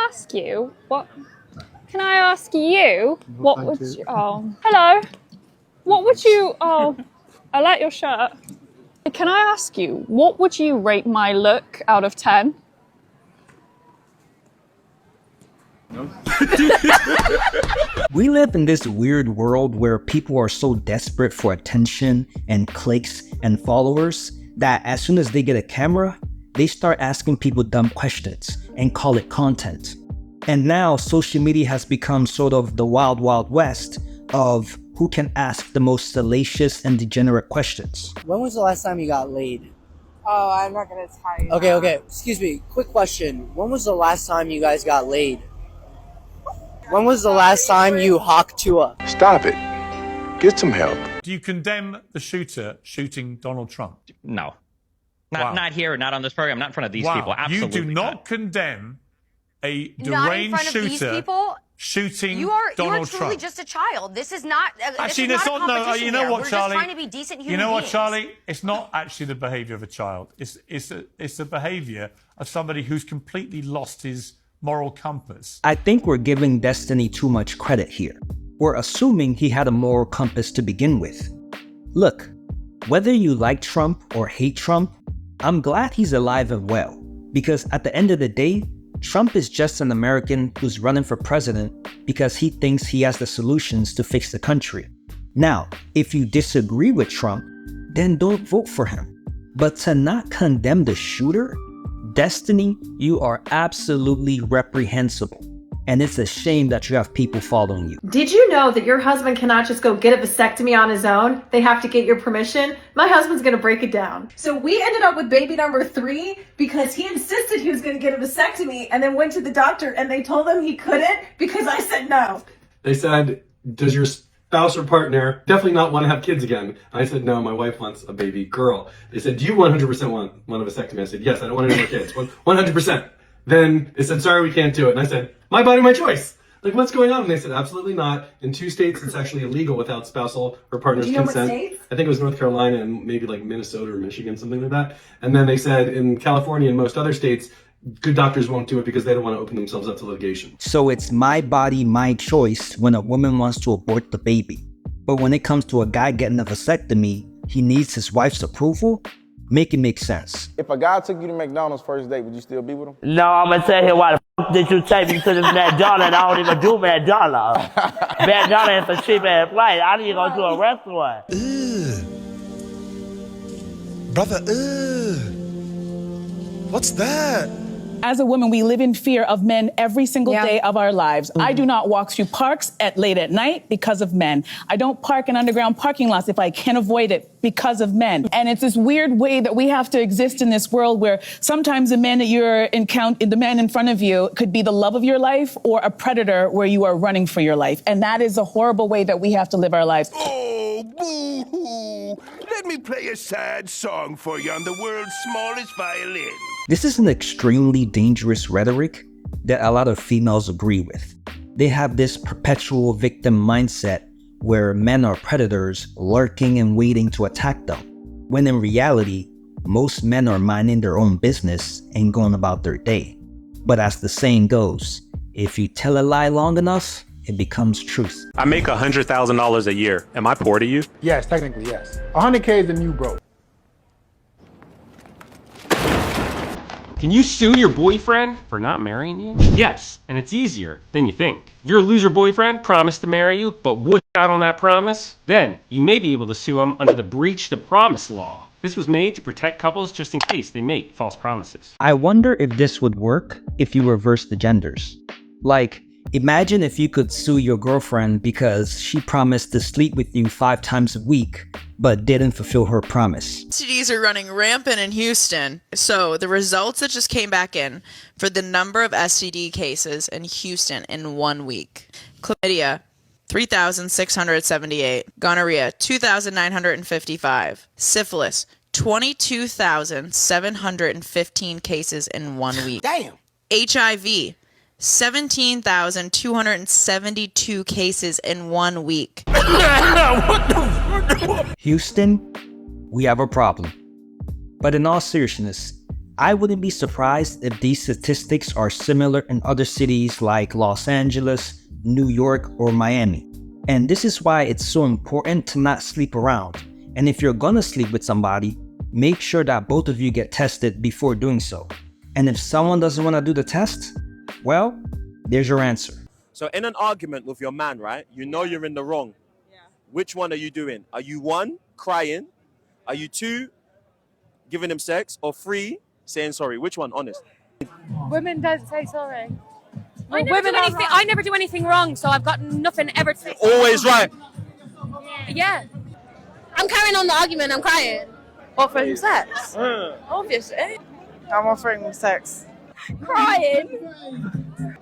ask you what? Can I ask you what would you? Oh, hello. What would you? Oh, I like your shirt. Can I ask you what would you rate my look out of 10? No. We live in this weird world where people are so desperate for attention and clicks and followers that as soon as they get a camera, they start asking people dumb questions and call it content. And now social media has become sort of the wild, wild west of who can ask the most salacious and degenerate questions. When was the last time you got laid? Oh, I'm not gonna tell you. Okay. Excuse me. Quick question. When was the last time you guys got laid? When was the last time you hocked to a... Stop it. Get some help. Do you condemn the shooter shooting Donald Trump? No. Not here, not on this program, not in front of these people. Absolutely You do not condemn a deranged shooter shooting Donald Trump. You are truly just a child. This is not. Actually, this is not a no. competition You know here. what, We're Charlie? just trying to be decent human You know what, beings. Charlie? It's not actually the behaviour of a child. It's the behaviour of somebody who's completely lost his moral compass. I think we're giving Destiny too much credit here. We're assuming he had a moral compass to begin with. Look, whether you like Trump or hate Trump, I'm glad he's alive and well, because at the end of the day, Trump is just an American who's running for president because he thinks he has the solutions to fix the country. Now, if you disagree with Trump, then don't vote for him. But to not condemn the shooter, Destiny, you are absolutely reprehensible. And it's a shame that you have people following you. Did you know that your husband cannot just go get a vasectomy on his own? They have to get your permission. My husband's gonna break it down. So we ended up with baby number 3 because he insisted he was gonna get a vasectomy and then went to the doctor and they told him he couldn't because I said no. They said, does your spouse or partner definitely not want to have kids again? I said, no, my wife wants a baby girl. They said, do you 100% want a vasectomy? I said, yes, I don't want any more kids. 100%. Then they said, sorry, we can't do it. And I said, my body, my choice. Like, what's going on? And they said, absolutely not. In 2 states, it's actually illegal without spousal or partner's consent. I think it was North Carolina and maybe like Minnesota or Michigan, something like that. And then they said in California and most other states, good doctors won't do it because they don't want to open themselves up to litigation. So it's my body, my choice when a woman wants to abort the baby. But when it comes to a guy getting a vasectomy, he needs his wife's approval? Make it make sense. If a guy took you to McDonald's first date, would you still be with him? No, I'm gonna tell him why the f did you take me to this McDonald's? I don't even do McDonald's. McDonald's is a cheap ass flight. I need to go to a restaurant. Brother, what's that? As a woman, we live in fear of men every single day of our lives. I do not walk through parks late at night because of men. I don't park in underground parking lots if I can avoid it because of men. And it's this weird way that we have to exist in this world where sometimes the man that the man in front of you could be the love of your life or a predator where you are running for your life. And that is a horrible way that we have to live our lives. Oh, boo-hoo. Let me play a sad song for you on the world's smallest violin. This is an extremely dangerous rhetoric that a lot of females agree with. They have this perpetual victim mindset where men are predators lurking and waiting to attack them, when in reality, most men are minding their own business and going about their day. But as the saying goes, if you tell a lie long enough, it becomes truth. I make $100,000 a year. Am I poor to you? Yes, technically, yes. 100K is the new broke. Can you sue your boyfriend for not marrying you? Yes, and it's easier than you think. If your loser boyfriend promised to marry you, but would out on that promise, then you may be able to sue him under the breach the promise law. This was made to protect couples just in case they make false promises. I wonder if this would work if you reverse the genders. Like, imagine if you could sue your girlfriend because she promised to sleep with you 5 times a week, but didn't fulfill her promise. STDs are running rampant in Houston. So the results that just came back in for the number of STD cases in Houston in 1 week. Chlamydia, 3,678. Gonorrhea, 2,955. Syphilis, 22,715 cases in 1 week. Damn. HIV, 17,272 cases in 1 week. Houston, we have a problem. But in all seriousness, I wouldn't be surprised if these statistics are similar in other cities like Los Angeles, New York, or Miami. And this is why it's so important to not sleep around. And if you're gonna sleep with somebody, make sure that both of you get tested before doing so. And if someone doesn't want to do the test, well, there's your answer. So in an argument with your man, right, you know you're in the wrong. Yeah. Which one are you doing? Are you 1, crying? Are you 2, giving him sex? Or 3, saying sorry? Which one, honest? Women don't say sorry. I never do anything wrong, so I've got nothing ever to say. Always right. Yeah. I'm carrying on the argument, I'm crying. Offering sex? Obviously. I'm offering sex. Crying?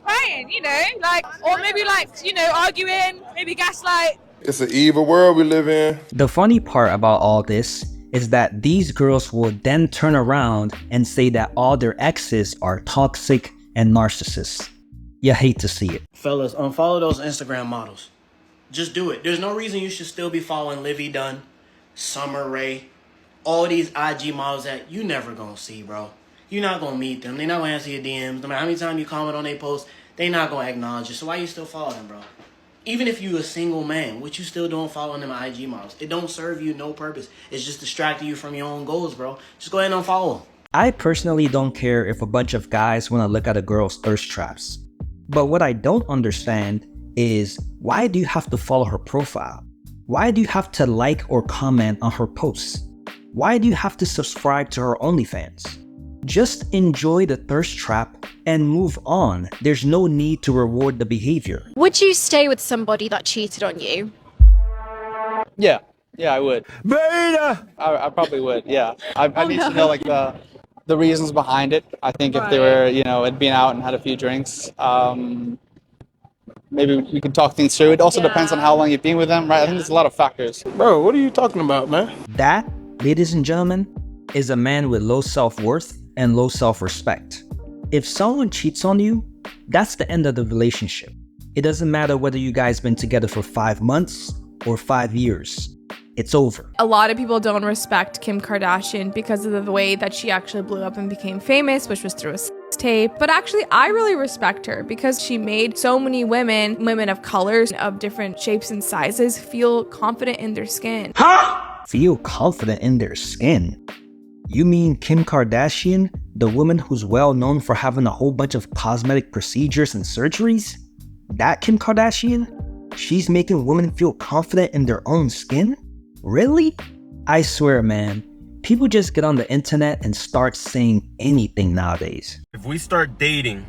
Crying, you know, like, or maybe like, you know, arguing, maybe gaslight. It's an evil world we live in. The funny part about all this is that these girls will then turn around and say that all their exes are toxic and narcissists. You hate to see it. Fellas, unfollow those Instagram models. Just do it. There's no reason you should still be following Livy Dunn, Summer Rae, all these IG models that you never gonna see, bro. You're not gonna meet them. They're not gonna answer your DMs. No matter how many times you comment on their posts, they not gonna acknowledge you. So why you still follow them, bro? Even if you a single man, what you still doing following them IG models? It don't serve you no purpose. It's just distracting you from your own goals, bro. Just go ahead and unfollow them. I personally don't care if a bunch of guys want to look at a girl's thirst traps. But what I don't understand is, why do you have to follow her profile? Why do you have to like or comment on her posts? Why do you have to subscribe to her OnlyFans? Just enjoy the thirst trap and move on. There's no need to reward the behavior. Would you stay with somebody that cheated on you? Yeah, I would. Beta! I probably would, yeah. I need to know like the reasons behind it. I think if they were, had been out and had a few drinks, maybe we can talk things through. It also depends on how long you've been with them, right? I think there's a lot of factors. Bro, what are you talking about, man? That, ladies and gentlemen, is a man with low self-worth and low self-respect. If someone cheats on you, that's the end of the relationship. It doesn't matter whether you guys been together for 5 months or 5 years. It's over. A lot of people don't respect Kim Kardashian because of the way that she actually blew up and became famous, which was through a sex tape. But actually, I really respect her because she made so many women of colors, of different shapes and sizes, feel confident in their skin. Feel confident in their skin? You mean Kim Kardashian, the woman who's well known for having a whole bunch of cosmetic procedures and surgeries? That Kim Kardashian? She's making women feel confident in their own skin? Really? I swear, man, people just get on the internet and start saying anything nowadays. If we start dating,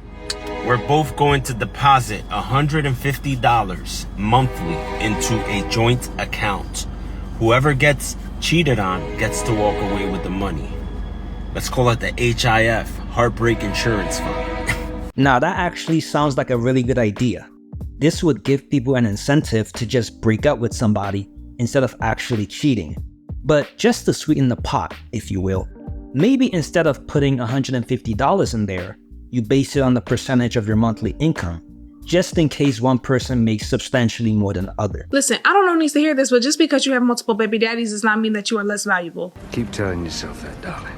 we're both going to deposit $150 monthly into a joint account. Whoever gets cheated on gets to walk away with the money. Let's call it the HIF, Heartbreak Insurance Fund. Now that actually sounds like a really good idea. This would give people an incentive to just break up with somebody instead of actually cheating. But just to sweeten the pot, if you will, maybe instead of putting $150 in there, you base it on the percentage of your monthly income, just in case one person makes substantially more than the other. Listen, I don't know who needs to hear this, but just because you have multiple baby daddies does not mean that you are less valuable. Keep telling yourself that, darling.